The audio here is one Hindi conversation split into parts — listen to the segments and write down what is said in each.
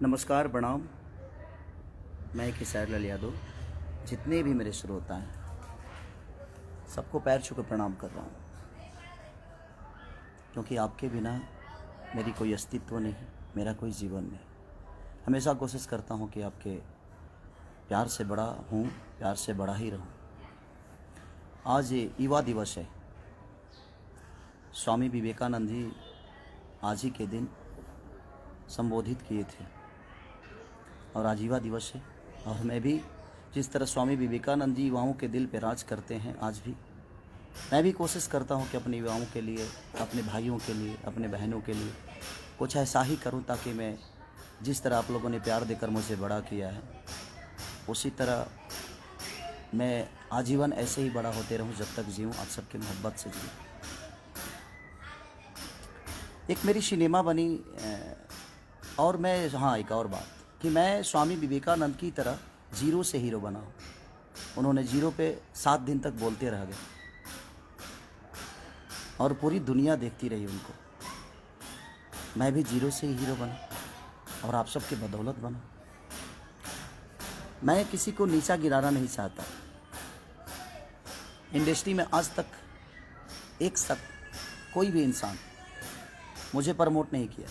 नमस्कार, प्रणाम। मैं खेसारी लाल यादव। जितने भी मेरे श्रोता हैं सबको पैर छू कर प्रणाम कर रहा हूँ, क्योंकि आपके बिना मेरी कोई अस्तित्व नहीं, मेरा कोई जीवन नहीं। हमेशा कोशिश करता हूँ कि आपके प्यार से बड़ा हूँ, प्यार से बड़ा ही रहूँ। आज ये युवा दिवस है। स्वामी विवेकानंद जी आज ही के दिन संबोधित किए थे और आज युवा दिवस है। और मैं भी जिस तरह स्वामी विवेकानंद जी युवाओं के दिल पे राज करते हैं, आज भी मैं भी कोशिश करता हूं कि अपने युवाओं के लिए, अपने भाइयों के लिए, अपने बहनों के लिए कुछ ऐसा ही करूं, ताकि मैं जिस तरह आप लोगों ने प्यार देकर मुझे बड़ा किया है, उसी तरह मैं आजीवन ऐसे ही बड़ा होते रहूं, जब तक जीऊँ, आप सबकी मोहब्बत से जीऊँ। एक मेरी सिनेमा बनी और मैं, हाँ, एक और बात कि मैं स्वामी विवेकानंद की तरह जीरो से हीरो बना हूँ। उन्होंने जीरो पे 7 दिन तक बोलते रह गए और पूरी दुनिया देखती रही उनको। मैं भी जीरो से ही हीरो बना और आप सबके बदौलत बना। मैं किसी को नीचा गिराना नहीं चाहता। इंडस्ट्री में आज तक एक कोई भी इंसान मुझे प्रमोट नहीं किया।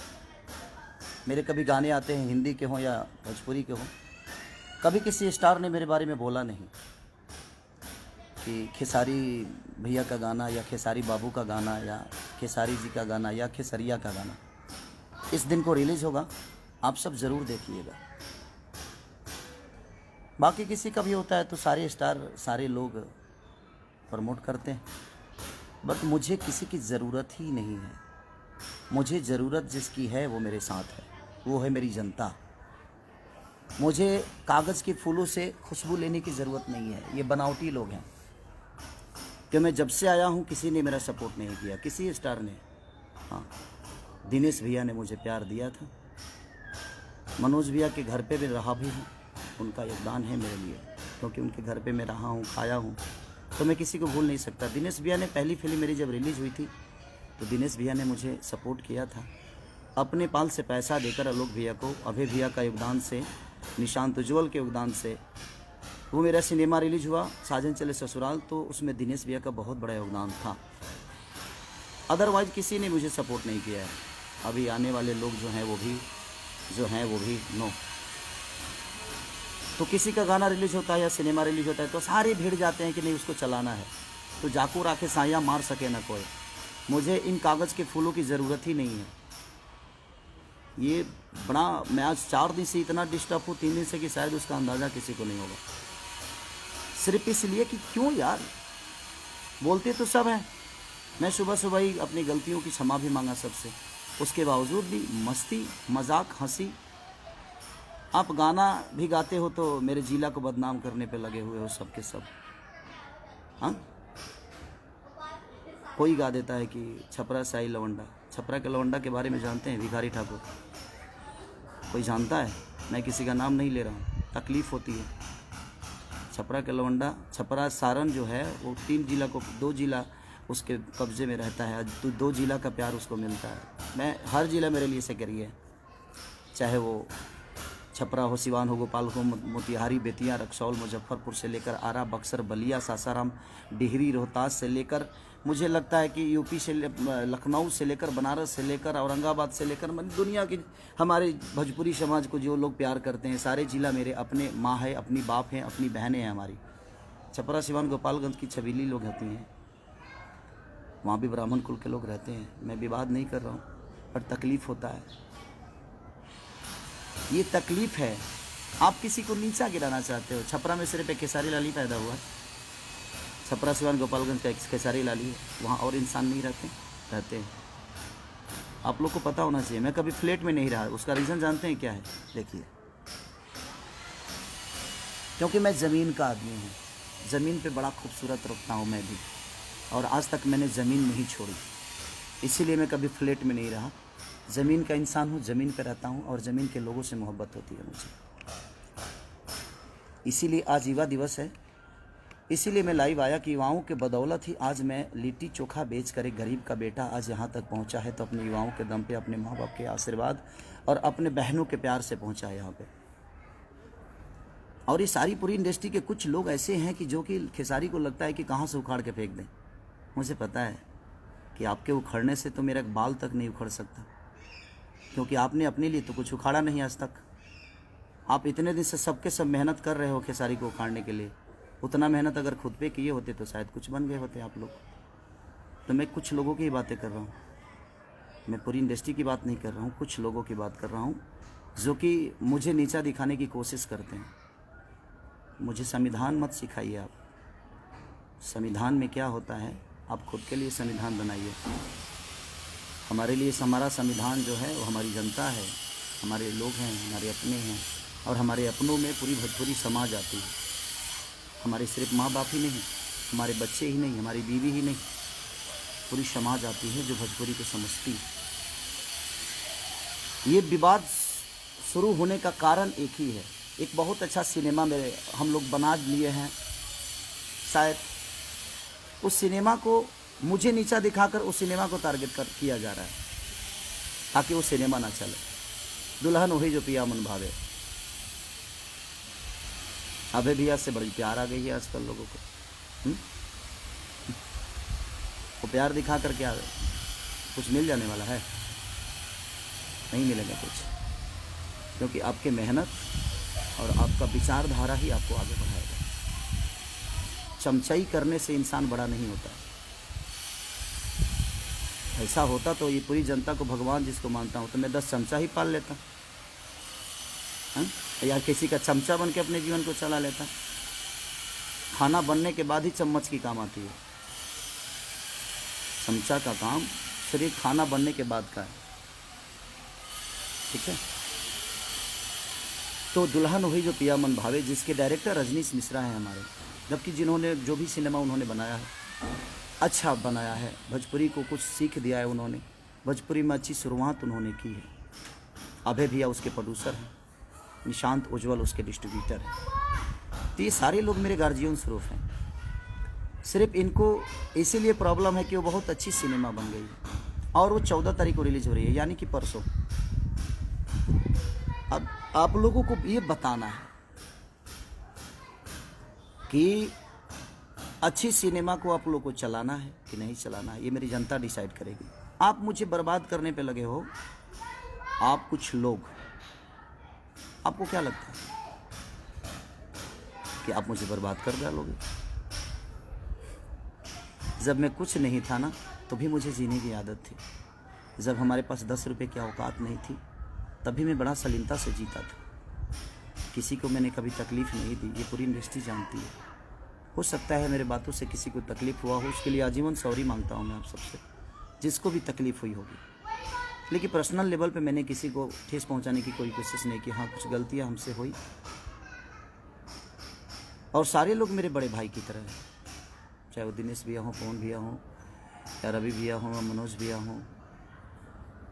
मेरे कभी गाने आते हैं, हिंदी के हों या भोजपुरी के हों, कभी किसी स्टार ने मेरे बारे में बोला नहीं कि खेसारी भैया का गाना या खेसारी बाबू का गाना या खेसारी जी का गाना या खेसरिया का गाना इस दिन को रिलीज़ होगा, आप सब ज़रूर देखिएगा। बाकी किसी का भी होता है तो सारे स्टार, सारे लोग प्रमोट करते हैं, बट मुझे किसी की ज़रूरत ही नहीं है। मुझे ज़रूरत जिसकी है वो मेरे साथ है, वो है मेरी जनता। मुझे कागज़ के फूलों से खुशबू लेने की ज़रूरत नहीं है। ये बनावटी लोग हैं कि मैं जब से आया हूँ किसी ने मेरा सपोर्ट नहीं किया, किसी स्टार ने। हाँ, दिनेश भैया ने मुझे प्यार दिया था, मनोज भैया के घर पे भी रहा भी हूँ, उनका योगदान है मेरे लिए, क्योंकि उनके घर पे मैं रहा हूँ, खाया हूँ, तो मैं किसी को भूल नहीं सकता। दिनेश भैया ने पहली फिल्म मेरी जब रिलीज़ हुई थी तो दिनेश भैया ने मुझे सपोर्ट किया था, अपने पाल से पैसा देकर। आलोक भैया को, अभय भैया का योगदान से, निशांत उज्ज्वल के योगदान से वो मेरा सिनेमा रिलीज हुआ, साजन चले ससुराल, तो उसमें दिनेश भैया का बहुत बड़ा योगदान था। अदरवाइज किसी ने मुझे सपोर्ट नहीं किया है। अभी आने वाले लोग जो हैं वो भी नो। तो किसी का गाना रिलीज होता है या सिनेमा रिलीज होता है तो सारे भिड़ जाते हैं कि नहीं, उसको चलाना है, तो जाकू राखे साया मार सके ना कोई। मुझे इन कागज़ के फूलों की ज़रूरत ही नहीं है। ये बड़ा, मैं आज 4 दिन से इतना डिस्टर्ब हूँ, 3 दिन से, कि शायद उसका अंदाज़ा किसी को नहीं होगा। सिर्फ इसलिए कि क्यों यार, बोलते तो सब हैं। मैं सुबह सुबह ही अपनी गलतियों की क्षमा भी मांगा सबसे, उसके बावजूद भी मस्ती, मजाक, हंसी। आप गाना भी गाते हो तो मेरे जिला को बदनाम करने पे लगे हुए हो सब के सब। हाँ, कोई गा देता है कि छपरा साई लवंडा। छपरा के लवंडा के बारे में जानते हैं? भिखारी ठाकुर। कोई जानता है? मैं किसी का नाम नहीं ले रहा हूँ, तकलीफ़ होती है। छपरा के लवंडा, छपरा सारण जो है वो 3 जिला को, 2 जिला उसके कब्ज़े में रहता है, 2 जिला का प्यार उसको मिलता है। मैं, हर जिला मेरे लिए सेक्रेटरी है, चाहे वो छपरा हो, सिवान हो, गोपाल हो, मोतिहारी, बेतिया, रक्सौल, मुजफ्फरपुर से लेकर आरा, बक्सर, बलिया, सासाराम, डिहरी, रोहतास से लेकर, मुझे लगता है कि यूपी से, लखनऊ से लेकर, बनारस से लेकर, औरंगाबाद से लेकर, दुनिया की हमारे भोजपुरी समाज को जो लोग प्यार करते हैं, सारे ज़िला मेरे अपने माँ है, अपनी बाप हैं, अपनी बहनें हैं हमारी। छपरा, सिवान, गोपालगंज की छबीली लोग होती हैं, वहाँ भी ब्राह्मण कुल के लोग रहते हैं। मैं विवाद नहीं कर रहा हूँ, पर तकलीफ़ होता है। ये तकलीफ़ है। आप किसी को नीचा गिराना चाहते हो। छपरा में सिर्फ एक खेसारी लाल ही पैदा हुआ है। छपरा, सिवान, गोपालगंज का एक खेसारी लाल ही है, वहाँ और इंसान नहीं रहते हैं। आप लोग को पता होना चाहिए। मैं कभी फ्लैट में नहीं रहा, उसका रीज़न जानते हैं क्या है? देखिए, क्योंकि मैं ज़मीन का आदमी हूँ। ज़मीन पे बड़ा खूबसूरत रखता हूँ मैं भी, और आज तक मैंने ज़मीन नहीं छोड़ी, इसीलिए मैं कभी फ्लैट में नहीं रहा। ज़मीन का इंसान हूँ, ज़मीन पे रहता हूँ, और ज़मीन के लोगों से मोहब्बत होती है मुझे। इसीलिए आज युवा दिवस है। इसीलिए मैं लाइव आया कि युवाओं के बदौलत ही आज मैं लिट्टी चोखा बेच कर एक गरीब का बेटा आज यहाँ तक पहुँचा है। तो अपने युवाओं के दम पे, अपने माँ बाप के आशीर्वाद और अपने बहनों के प्यार से पहुँचा है यहाँ पे। और ये सारी पूरी इंडस्ट्री के कुछ लोग ऐसे हैं कि जो कि खेसारी को लगता है कि कहाँ से उखाड़ के फेंक दें। मुझे पता है कि आपके उखड़ने से तो मेरा बाल तक नहीं उखड़ सकता, क्योंकि आपने अपने लिए तो कुछ उखाड़ा नहीं आज तक। आप इतने दिन से सबके सब मेहनत कर रहे हो खेसारी को उखाड़ने के लिए। उतना मेहनत अगर खुद पे किए होते तो शायद कुछ बन गए होते आप लोग। तो मैं कुछ लोगों की बातें कर रहा हूँ, मैं पूरी इंडस्ट्री की बात नहीं कर रहा हूँ, कुछ लोगों की बात कर रहा हूँ जो कि मुझे नीचा दिखाने की कोशिश करते हैं। मुझे संविधान मत सिखाइए आप। संविधान में क्या होता है, आप खुद के लिए संविधान बनाइए। हमारे लिए हमारा संविधान जो है वो हमारी जनता है, हमारे लोग हैं, हमारे अपने हैं। और हमारे अपनों में पूरी भोजपुरी समाज आती है। हमारे सिर्फ माँ बाप ही नहीं, हमारे बच्चे ही नहीं, हमारी बीवी ही नहीं, पूरी समाज आती है जो भोजपुरी को समझती है। ये विवाद शुरू होने का कारण एक ही है। एक बहुत अच्छा सिनेमा में हम लोग बना लिए हैं, शायद उस सिनेमा को मुझे नीचा दिखाकर उस सिनेमा को टारगेट किया जा रहा है ताकि वो सिनेमा ना चले। दुल्हन वही जो पिया मन भावे। अबे भैया से बड़ी प्यार आ गई है आजकल लोगों को। वो प्यार दिखा कर क्या कुछ मिल जाने वाला है? नहीं मिलेगा कुछ, क्योंकि आपके मेहनत और आपका विचारधारा ही आपको आगे बढ़ाएगा। चमचाई करने से इंसान बड़ा नहीं होता। ऐसा होता तो ये पूरी जनता को भगवान जिसको मानता हूँ तो मैं 10 चमचा ही पाल लेता, या किसी का चमचा बन के अपने जीवन को चला लेता। खाना बनने के बाद ही चम्मच की काम आती है। चमचा का काम सिर्फ खाना बनने के बाद का है, ठीक है। तो दुल्हन वही जो पिया मन भावे, जिसके डायरेक्टर रजनीश मिश्रा हैं हमारे, जबकि जिन्होंने जो भी सिनेमा उन्होंने बनाया है अच्छा बनाया है। भोजपुरी को कुछ सीख दिया है उन्होंने, भोजपुरी में अच्छी शुरुआत उन्होंने की है। अभय भैया उसके प्रोड्यूसर हैं, निशांत उज्जवल उसके डिस्ट्रीब्यूटर हैं। तो ये सारे लोग मेरे गार्जियन स्वरूप हैं। सिर्फ इनको इसीलिए प्रॉब्लम है कि वो बहुत अच्छी सिनेमा बन गई है और वो 14 तारीख को रिलीज हो रही है, यानी कि परसों। अब आप लोगों को ये बताना है कि अच्छी सिनेमा को आप लोगों को चलाना है कि नहीं चलाना है, ये मेरी जनता डिसाइड करेगी। आप मुझे बर्बाद करने पे लगे हो, आप कुछ लोग। आपको क्या लगता है कि आप मुझे बर्बाद कर डालोगे? जब मैं कुछ नहीं था ना, तो भी मुझे जीने की आदत थी। जब हमारे पास 10 रुपये की औकात नहीं थी, तभी मैं बड़ा सलीमता से जीता था। किसी को मैंने कभी तकलीफ़ नहीं दी, ये पूरी इंडस्ट्री जानती है। हो सकता है मेरे बातों से किसी को तकलीफ़ हुआ हो, उसके लिए आजीवन सॉरी मांगता हूँ मैं आप सबसे, जिसको भी तकलीफ़ हुई होगी। लेकिन पर्सनल लेवल पे मैंने किसी को ठेस पहुंचाने की कोई कोशिश नहीं की। हाँ, कुछ गलतियां हमसे हुई, और सारे लोग मेरे बड़े भाई की तरह हैं, चाहे वो दिनेश भैया हों, पवन भैया हों, या रवि भैया हों, या मनोज भैया हों।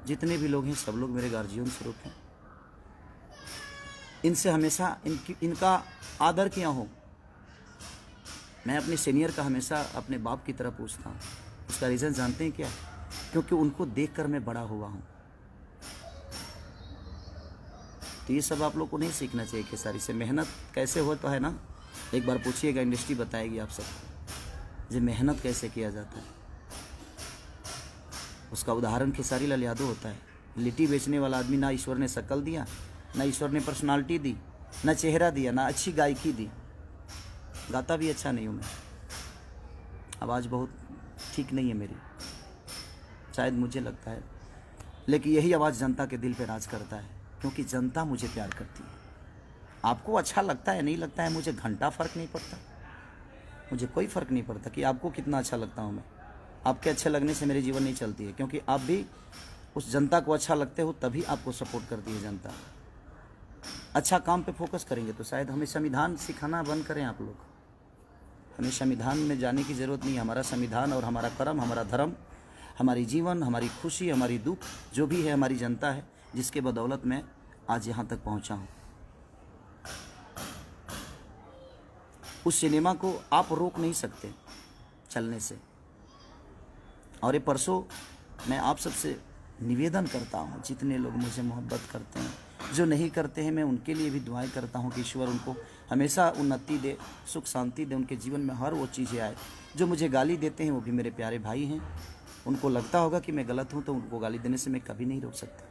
जितने भी लोग हैं सब लोग मेरे गार्जियन स्वरूप हैं। इनसे हमेशा इनका आदर किया हो। मैं अपने सीनियर का हमेशा अपने बाप की तरह पूछता हूँ। उसका रीज़न जानते हैं क्या? क्योंकि उनको देखकर मैं बड़ा हुआ हूँ। तो ये सब आप लोग को नहीं सीखना चाहिए खेसारी से। मेहनत कैसे हो तो है ना, एक बार पूछिएगा, इंडस्ट्री बताएगी आप सबको जो मेहनत कैसे किया जाता है। उसका उदाहरण खेसारी लाल यादव होता है। लिट्टी बेचने वाला आदमी, ना ईश्वर ने शक्ल दिया, ना ईश्वर ने पर्सनालिटी दी, ना चेहरा दिया, ना अच्छी गायकी दी। गाता भी अच्छा नहीं हूँ मैं, आवाज़ बहुत ठीक नहीं है मेरी, शायद मुझे लगता है। लेकिन यही आवाज़ जनता के दिल पे राज करता है, क्योंकि जनता मुझे प्यार करती है। आपको अच्छा लगता है नहीं लगता है, मुझे घंटा फ़र्क नहीं पड़ता। मुझे कोई फ़र्क नहीं पड़ता कि आपको कितना अच्छा लगता हूँ मैं। आपके अच्छे लगने से मेरे जीवन नहीं चलती है, क्योंकि आप भी उस जनता को अच्छा लगते हो, तभी आपको सपोर्ट करती है जनता। अच्छा काम पे फोकस करेंगे तो शायद हमें संविधान सिखाना बंद करें आप लोग। हमें संविधान में जाने की ज़रूरत नहीं। हमारा संविधान और हमारा कर्म, हमारा धर्म, हमारी जीवन, हमारी खुशी, हमारी दुख, जो भी है हमारी जनता है, जिसके बदौलत मैं आज यहाँ तक पहुँचा हूँ। उस सिनेमा को आप रोक नहीं सकते चलने से। और ये परसों मैं आप सबसे निवेदन करता हूँ, जितने लोग मुझे मोहब्बत करते हैं, जो नहीं करते हैं, मैं उनके लिए भी दुआएं करता हूँ कि ईश्वर उनको हमेशा उन्नति दे, सुख शांति दे, उनके जीवन में हर वो चीज़ें आए। जो मुझे गाली देते हैं वो भी मेरे प्यारे भाई हैं। उनको लगता होगा कि मैं गलत हूँ, तो उनको गाली देने से मैं कभी नहीं रोक सकता।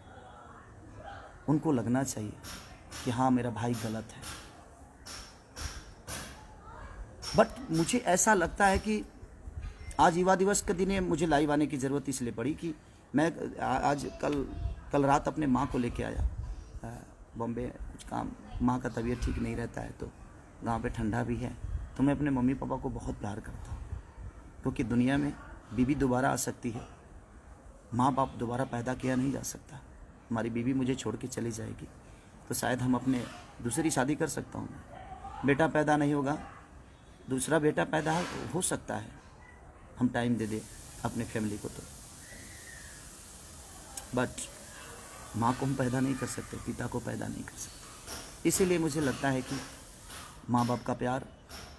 उनको लगना चाहिए कि हाँ मेरा भाई गलत है। बट मुझे ऐसा लगता है कि आज युवा दिवस के दिन मुझे लाइव आने की ज़रूरत इसलिए पड़ी कि मैं आज कल रात अपने माँ को लेके आया बॉम्बे, कुछ काम, माँ का तबीयत ठीक नहीं रहता है, तो गांव पे ठंडा भी है। तो मैं अपने मम्मी पापा को बहुत प्यार करता हूँ, क्योंकि दुनिया में बीवी दोबारा आ सकती है, माँ बाप दोबारा पैदा किया नहीं जा सकता। हमारी बीवी मुझे छोड़ के चली जाएगी तो शायद हम अपने दूसरी शादी कर सकता हूँ, बेटा पैदा नहीं होगा, दूसरा बेटा पैदा हो सकता है, हम टाइम दे दे अपने फैमिली को। तो बट माँ को हम पैदा नहीं कर सकते, पिता को पैदा नहीं कर सकते। इसीलिए मुझे लगता है कि माँ बाप का प्यार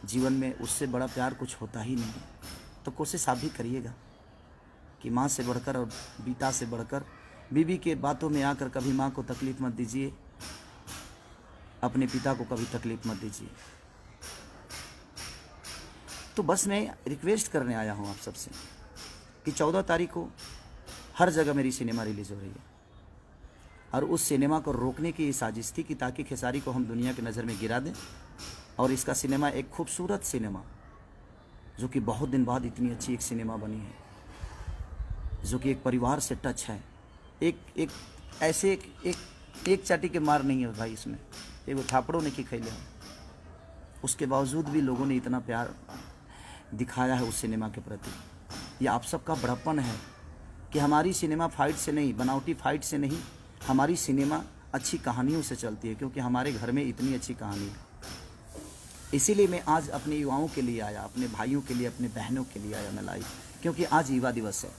जीवन में, उससे बड़ा प्यार कुछ होता ही नहीं। तो कोशिश आप भी करिएगा कि माँ से बढ़कर और पिता से बढ़कर बीवी के बातों में आकर कभी माँ को तकलीफ़ मत दीजिए, अपने पिता को कभी तकलीफ़ मत दीजिए। तो बस मैं रिक्वेस्ट करने आया हूँ आप सबसे कि 14 तारीख को हर जगह मेरी सिनेमा रिलीज़ हो रही है, और उस सिनेमा को रोकने की साजिश थी कि ताकि खेसारी को हम दुनिया की नज़र में गिरा दें। और इसका सिनेमा एक खूबसूरत सिनेमा, जो कि बहुत दिन बाद इतनी अच्छी एक सिनेमा बनी है, जो कि एक परिवार से टच है। एक ऐसे एक चाटी के मार नहीं है भाई इसमें, एक वो थापड़ों ने की खैले हैं। उसके बावजूद भी लोगों ने इतना प्यार दिखाया है उस सिनेमा के प्रति। ये आप सबका बड़प्पन है कि हमारी सिनेमा फाइट से नहीं, बनावटी फाइट से नहीं, हमारी सिनेमा अच्छी कहानियों से चलती है, क्योंकि हमारे घर में इतनी अच्छी कहानी है। इसीलिए मैं आज अपने युवाओं के लिए आया, अपने भाइयों के लिए, अपने बहनों के लिए आया मैं लाइव, क्योंकि आज युवा दिवस है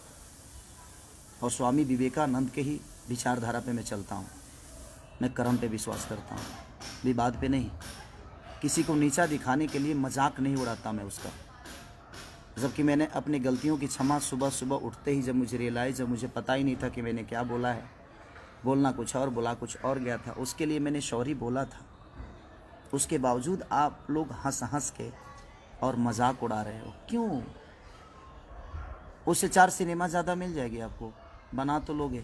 और स्वामी विवेकानंद के ही विचारधारा पे मैं चलता हूँ। मैं कर्म पे विश्वास करता हूँ, विवाद पे नहीं। किसी को नीचा दिखाने के लिए मजाक नहीं उड़ाता मैं उसका। जबकि मैंने अपनी गलतियों की क्षमा सुबह सुबह उठते ही, जब मुझे रियलाइज़, जब मुझे पता ही नहीं था कि मैंने क्या बोला है, बोलना कुछ और, बोला कुछ और गया था, उसके लिए मैंने सॉरी बोला था। उसके बावजूद आप लोग हंस हंस के और मजाक उड़ा रहे हो, क्यों? उससे 4 सिनेमा ज़्यादा मिल जाएगी आपको, बना तो लोगे,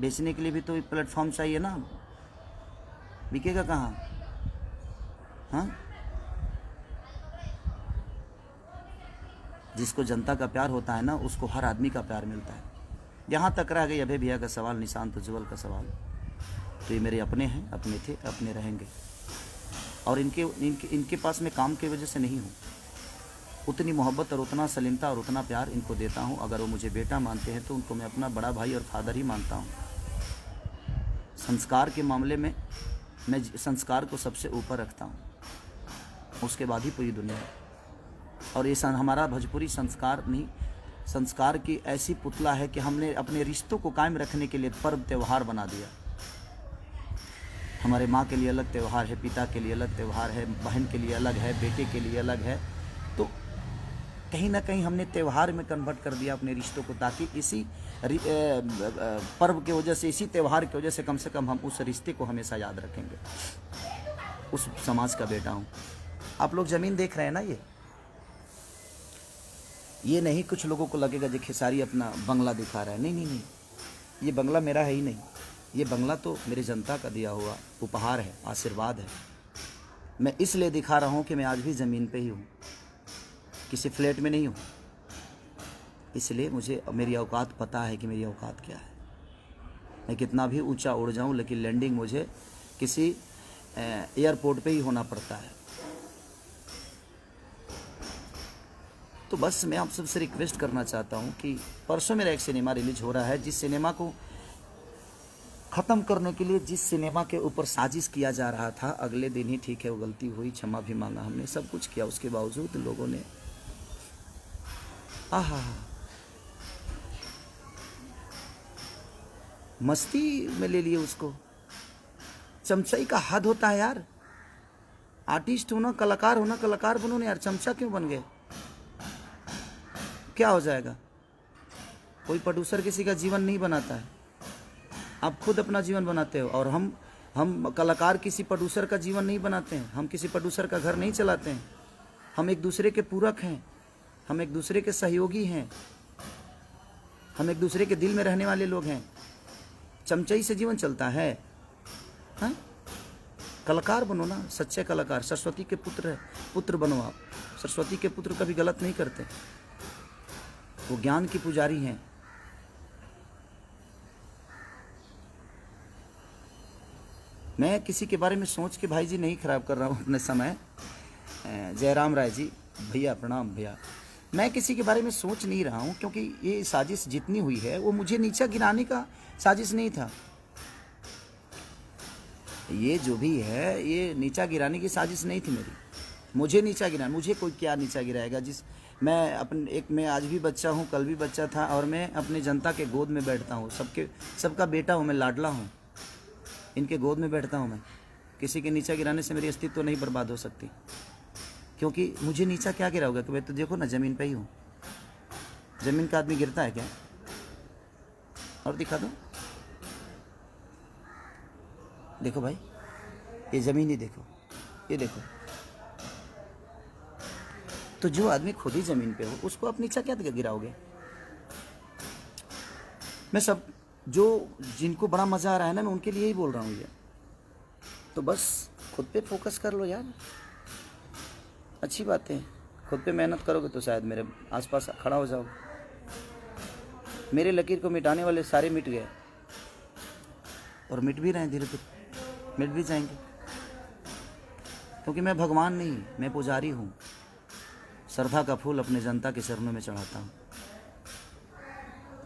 बेचने के लिए भी तो प्लेटफॉर्म चाहिए ना, बिकेगा कहाँ? हाँ, जिसको जनता का प्यार होता है ना, उसको हर आदमी का प्यार मिलता है। यहाँ तक रह गई अभय भैया का सवाल, निशांत उज्ज्वल का सवाल, तो ये मेरे अपने हैं, अपने थे, अपने रहेंगे। और इनके पास मैं काम की वजह से नहीं हूँ, उतनी मोहब्बत और उतना सलीमता और उतना प्यार इनको देता हूँ। अगर वो मुझे बेटा मानते हैं तो उनको मैं अपना बड़ा भाई और फादर ही मानता हूँ। संस्कार के मामले में मैं संस्कार को सबसे ऊपर रखता हूँ, उसके बाद ही पूरी दुनिया। और ये हमारा भोजपुरी संस्कार नहीं, संस्कार की ऐसी पुतला है कि हमने अपने रिश्तों को कायम रखने के लिए पर्व त्यौहार बना दिया। हमारे माँ के लिए अलग त्यौहार है, पिता के लिए अलग त्यौहार है, बहन के लिए अलग है, बेटे के लिए अलग है। तो कहीं ना कहीं हमने त्यौहार में कन्वर्ट कर दिया अपने रिश्तों को, ताकि इसी पर्व की वजह से, इसी त्यौहार की वजह से कम हम उस रिश्ते को हमेशा याद रखेंगे। उस समाज का बेटा हूँ। आप लोग ज़मीन देख रहे हैं ना, ये नहीं कुछ लोगों को लगेगा जो खेसारी अपना बंगला दिखा रहा है। नहीं नहीं नहीं, ये बंगला मेरा है ही नहीं, ये बंगला तो मेरे जनता का दिया हुआ उपहार है, आशीर्वाद है। मैं इसलिए दिखा रहा हूँ कि मैं आज भी ज़मीन पे ही हूँ, किसी फ्लैट में नहीं हूँ। इसलिए मुझे मेरी औकात पता है कि मेरी औकात क्या है। मैं कितना भी ऊंचा उड़ जाऊँ, लेकिन लैंडिंग मुझे किसी एयरपोर्ट पे ही होना पड़ता है। तो बस मैं आप सबसे रिक्वेस्ट करना चाहता हूँ कि परसों मेरा एक सिनेमा रिलीज हो रहा है, जिस सिनेमा को ख़त्म करने के लिए, जिस सिनेमा के ऊपर साजिश किया जा रहा था, अगले दिन ही, ठीक है वो गलती हुई, क्षमा भी मांगा हमने, सब कुछ किया, उसके बावजूद लोगों ने आहा मस्ती में ले लिए उसको। चमचाई का हद होता है यार। आर्टिस्ट होना, कलाकार होना, कलाकार बनो ना यार, चमचा क्यों बन गए? क्या हो जाएगा? कोई प्रोड्यूसर किसी का जीवन नहीं बनाता है, आप खुद अपना जीवन बनाते हो। और हम कलाकार किसी प्रोड्यूसर का जीवन नहीं बनाते हैं, हम किसी प्रोड्यूसर का घर नहीं चलाते हैं। हम एक दूसरे के पूरक हैं, हम एक दूसरे के सहयोगी हैं, हम एक दूसरे के दिल में रहने वाले लोग हैं। चमचई से जीवन चलता है? हाँ, कलाकार बनो ना, सच्चे कलाकार। सरस्वती के पुत्र बनो आप। सरस्वती के पुत्र कभी गलत नहीं करते, वो ज्ञान की पुजारी हैं। मैं किसी के बारे में सोच के भाई जी नहीं खराब कर रहा हूँ अपने समय। जयराम राय जी, भैया प्रणाम भैया। मैं किसी के बारे में सोच नहीं रहा हूँ, क्योंकि ये साजिश जितनी हुई है वो मुझे नीचा गिराने का साजिश नहीं था। ये जो भी है ये नीचा गिराने की साजिश नहीं थी मेरी। मुझे नीचा गिरा, मुझे कोई क्या नीचा गिराएगा? मैं आज भी बच्चा हूँ, कल भी बच्चा था, और मैं अपने जनता के गोद में बैठता हूँ। सबका बेटा हूँ मैं, लाडला हूँ, इनके गोद में बैठता हूँ मैं। किसी के नीचा गिराने से मेरी अस्तित्व नहीं बर्बाद हो सकती, क्योंकि मुझे नीचा क्या गिराओगे? कि भाई तो देखो ना, ज़मीन पे ही हूँ। ज़मीन का आदमी गिरता है क्या? और दिखा दो, देखो भाई, ये ज़मीन ही देखो, ये देखो। तो जो आदमी खुद ही ज़मीन पे हो उसको आप नीचा क्या गिराओगे? मैं सब जिनको बड़ा मज़ा आ रहा है ना, मैं उनके लिए ही बोल रहा हूँ ये। तो बस खुद पे फोकस कर लो यार, अच्छी बात है। खुद पे मेहनत करोगे तो शायद मेरे आसपास खड़ा हो जाओगे। मेरे लकीर को मिटाने वाले सारे मिट गए, और मिट भी रहे हैं, धीरे धीरे मिट भी जाएंगे। क्योंकि मैं भगवान नहीं, मैं पुजारी हूँ। श्रद्धा का फूल अपने जनता के चरणों में चढ़ाता हूँ,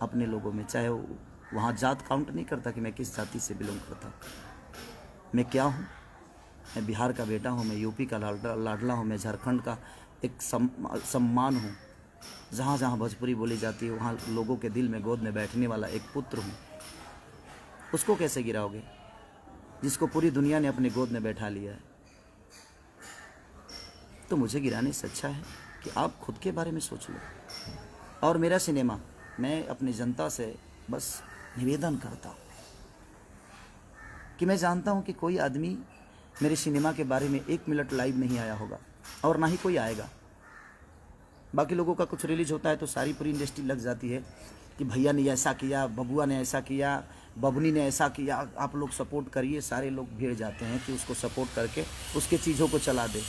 अपने लोगों में। चाहे वहाँ जात काउंट नहीं करता कि मैं किस जाति से बिलोंग करता हूँ। मैं क्या हूँ? मैं बिहार का बेटा हूँ, मैं यूपी का लाडला हूँ, मैं झारखंड का एक सम्मान हूँ। जहाँ जहाँ भोजपुरी बोली जाती है वहाँ लोगों के दिल में गोद में बैठने वाला एक पुत्र हूँ। उसको कैसे गिराओगे, जिसको पूरी दुनिया ने अपने गोद में बैठा लिया है? तो मुझे गिराने से अच्छा है कि आप खुद के बारे में सोच लो। और मेरा सिनेमा, मैं अपनी जनता से बस निवेदन करता हूँ कि मैं जानता हूँ कि कोई आदमी मेरे सिनेमा के बारे में 1 मिनट लाइव नहीं आया होगा, और ना ही कोई आएगा। बाकी लोगों का कुछ रिलीज होता है तो सारी पूरी इंडस्ट्री लग जाती है कि भैया ने ऐसा किया, बबुआ ने ऐसा किया, बबनी ने ऐसा किया, आप लोग सपोर्ट करिए। सारे लोग भीड़ जाते हैं कि उसको सपोर्ट करके उसके चीज़ों को चला दे।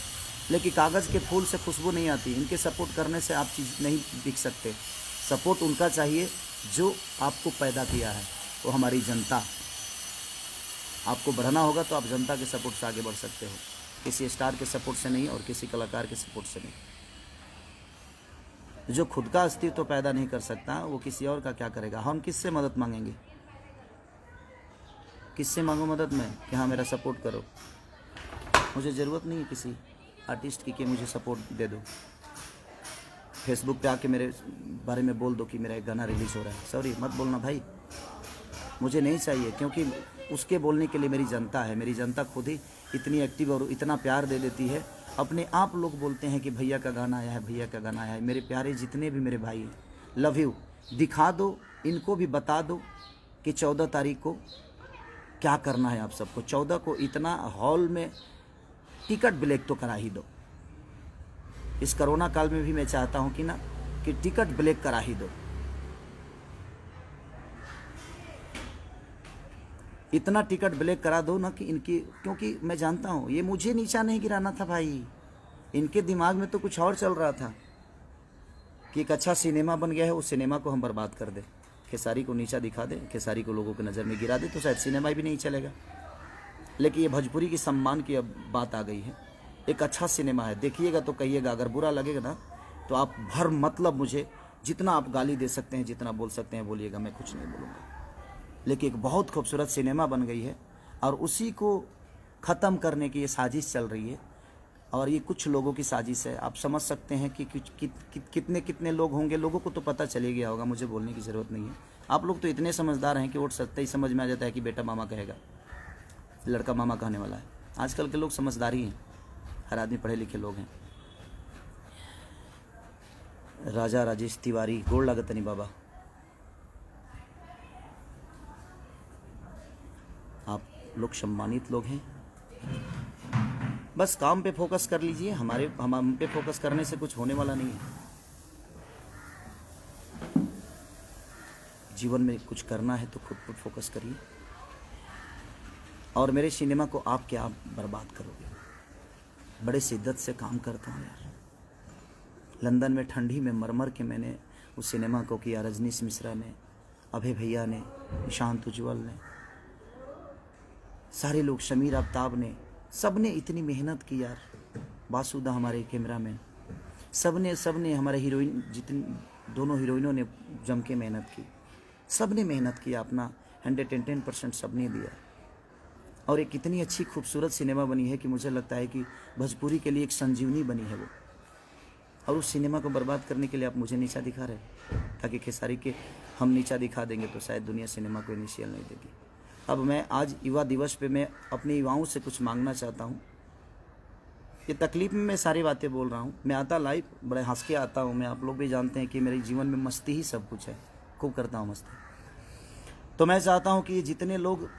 लेकिन कागज़ के फूल से खुशबू नहीं आती। इनके सपोर्ट करने से आप चीज़ नहीं बिक सकते। सपोर्ट उनका चाहिए जो आपको पैदा किया है, वो हमारी जनता। आपको बढ़ना होगा तो आप जनता के सपोर्ट से आगे बढ़ सकते हो, किसी स्टार के सपोर्ट से नहीं और किसी कलाकार के सपोर्ट से नहीं। जो खुद का अस्तित्व पैदा नहीं कर सकता वो किसी और का क्या करेगा? हम किससे मदद मांगेंगे? किससे मांगो मदद मैं कि हाँ मेरा सपोर्ट करो? मुझे ज़रूरत नहीं है किसी आर्टिस्ट की कि मुझे सपोर्ट दे दो। फेसबुक पे आके मेरे बारे में बोल दो कि मेरा एक गाना रिलीज़ हो रहा है। सॉरी, मत बोलना भाई, मुझे नहीं चाहिए। क्योंकि उसके बोलने के लिए मेरी जनता है। मेरी जनता खुद ही इतनी एक्टिव और इतना प्यार दे देती है। अपने आप लोग बोलते हैं कि भैया का गाना आया है, भैया का गाना आया है। मेरे प्यारे जितने भी मेरे भाई, लव यू। दिखा दो, इनको भी बता दो कि 14 तारीख को क्या करना है आप सबको। 14 को इतना हॉल में टिकट ब्लैक तो करा ही दो। इस कोरोना काल में भी मैं चाहता हूं कि टिकट ब्लैक करा ही दो। इतना टिकट ब्लैक करा दो ना कि इनकी, क्योंकि मैं जानता हूँ ये मुझे नीचा नहीं गिराना था भाई। इनके दिमाग में तो कुछ और चल रहा था कि एक अच्छा सिनेमा बन गया है, उस सिनेमा को हम बर्बाद कर दें, खेसारी को नीचा दिखा दें, खेसारी को लोगों की नज़र में गिरा दे तो शायद सिनेमा भी नहीं चलेगा। लेकिन ये भोजपुरी की सम्मान की अब बात आ गई है। एक अच्छा सिनेमा है, देखिएगा तो कहिएगा। अगर बुरा लगेगा ना तो आप भर मतलब मुझे जितना आप गाली दे सकते हैं, जितना बोल सकते हैं बोलिएगा, मैं कुछ नहीं बोलूँगा। लेकिन एक बहुत खूबसूरत सिनेमा बन गई है और उसी को ख़त्म करने की ये साजिश चल रही है। और ये कुछ लोगों की साजिश है। आप समझ सकते हैं कि कितने लोग होंगे। लोगों को तो पता चले गया होगा, मुझे बोलने की ज़रूरत नहीं है। आप लोग तो इतने समझदार हैं कि वोट सकते ही समझ में आ जाता है कि बेटा मामा कहेगा, लड़का मामा कहने वाला है। आजकल के लोग समझदारी हैं, हर आदमी पढ़े लिखे लोग हैं। राजा राजेश तिवारी, गोड़ लागतनी बाबा, आप लोग सम्मानित लोग हैं। बस काम पे फोकस कर लीजिए, हम पे फोकस करने से कुछ होने वाला नहीं है। जीवन में कुछ करना है तो खुद पर फोकस करिए। और मेरे सिनेमा को आप क्या बर्बाद करोगे? बड़े शिद्दत से काम करता हूँ यार। लंदन में ठंडी में मर के मैंने उस सिनेमा को किया। रजनीश मिश्रा ने, अभय भैया ने, निशांत उज्ज्वल ने, सारे लोग, शमीर आफ्ताब ने, सब ने इतनी मेहनत की यार। बासुदा हमारे कैमरामैन, सब ने हमारे हीरोइन, जितनी दोनों हीरोइनों ने जम के मेहनत की। सब ने मेहनत किया, अपना 110% सब ने दिया। और एक इतनी अच्छी खूबसूरत सिनेमा बनी है कि मुझे लगता है कि भोजपुरी के लिए एक संजीवनी बनी है वो। और उस सिनेमा को बर्बाद करने के लिए आप मुझे नीचा दिखा रहे हैं, ताकि खेसारी के हम नीचा दिखा देंगे तो शायद दुनिया सिनेमा को इनिशियल नहीं देगी। अब मैं आज युवा दिवस पे मैं अपने युवाओं से कुछ मांगना चाहता हूँ। ये तकलीफ में मैं सारी बातें बोल रहा हूँ। मैं आता लाइव बड़े हंस के आता हूँ। मैं, आप लोग भी जानते हैं कि मेरे जीवन में मस्ती ही सब कुछ है, खूब करता हूँ मस्ती। तो मैं चाहता हूँ कि जितने लोग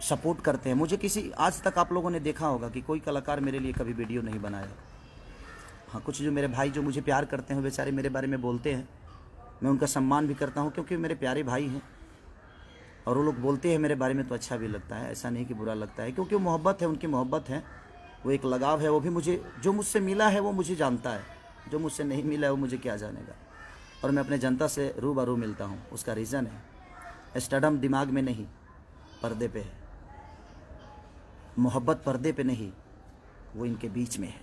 सपोर्ट करते हैं मुझे, किसी आज तक आप लोगों ने देखा होगा कि कोई कलाकार मेरे लिए कभी वीडियो नहीं बनाया। हाँ, कुछ जो मेरे भाई जो मुझे प्यार करते हैं बेचारे मेरे बारे में बोलते हैं, मैं उनका सम्मान भी करता हूँ क्योंकि मेरे प्यारे भाई हैं। और वो लोग बोलते हैं मेरे बारे में तो अच्छा भी लगता है, ऐसा नहीं कि बुरा लगता है, क्योंकि वो मोहब्बत है, उनकी मोहब्बत है, वो एक लगाव है। वो भी मुझे, जो मुझसे मिला है वो मुझे जानता है, जो मुझसे नहीं मिला है वो मुझे क्या जानेगा। और मैं अपने जनता से रूबरू मिलता हूँ। उसका रीज़न है, स्टडम दिमाग में नहीं, पर्दे पे है। मोहब्बत पर्दे पे नहीं, वो इनके बीच में है।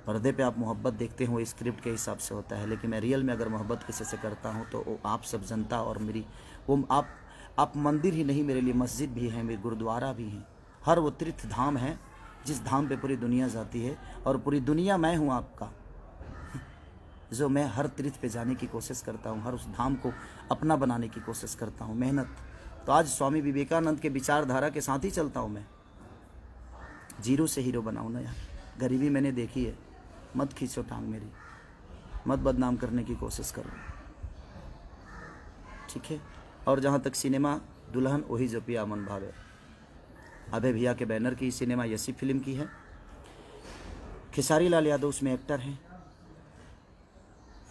पर्दे पे आप मोहब्बत देखते हो, स्क्रिप्ट के हिसाब से होता है, लेकिन मैं रियल में अगर मोहब्बत किसी से करता हूँ तो वो आप सब जनता और मेरी, वो आप मंदिर ही नहीं, मेरे लिए मस्जिद भी है, मेरे गुरुद्वारा भी हैं। हर वो तीर्थ धाम है जिस धाम पे पूरी दुनिया जाती है, और पूरी दुनिया मैं हूँ आपका, जो मैं हर तीर्थ पे जाने की कोशिश करता हूँ, हर उस धाम को अपना बनाने की कोशिश करता हूँ। मेहनत तो आज स्वामी विवेकानंद के विचारधारा के साथ ही चलता हूँ मैं। जीरो से हीरो बनाऊँ ना यार। गरीबी मैंने देखी है, मत खींचो टांग मेरी, मत बदनाम करने की कोशिश करो, ठीक है। और जहाँ तक सिनेमा, दुल्हन वही जो पिया मन भावे, अभय भैया के बैनर की सिनेमा यसी फिल्म की है। खेसारी लाल यादव उसमें एक्टर हैं,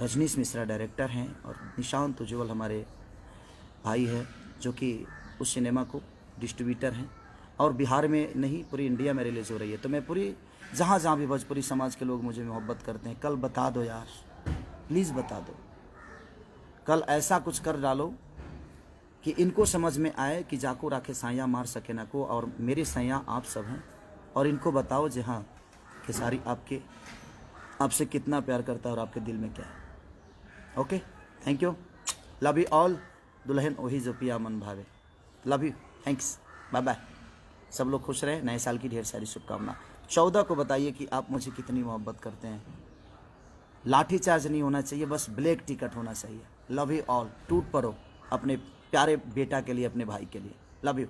रजनीश मिश्रा डायरेक्टर हैं, और निशांत उज्ज्वल हमारे भाई हैं जो कि उस सिनेमा को डिस्ट्रीब्यूटर हैं। और बिहार में नहीं, पूरी इंडिया में रिलीज़ हो रही है। तो मैं पूरी, जहाँ जहाँ भी भोजपुरी समाज के लोग मुझे मोहब्बत करते हैं, कल बता दो यार, प्लीज़ बता दो। कल ऐसा कुछ कर डालो कि इनको समझ में आए कि जाको राखे साया मार सके ना को, और मेरे सैया आप सब हैं। और इनको बताओ जी हाँ, खेसारी आपसे कितना प्यार करता है और आपके दिल में क्या है। Okay, thank you, love you all. दुल्हन वही जो पिया मन भावे, love you, thanks, bye bye. सब लोग खुश रहे, नए साल की ढेर सारी शुभकामना। 14 को बताइए कि आप मुझे कितनी मोहब्बत करते हैं। लाठी चार्ज नहीं होना चाहिए, बस ब्लैक टिकट होना चाहिए। Love you all. टूट पड़ो अपने प्यारे बेटा के लिए, अपने भाई के लिए। Love you.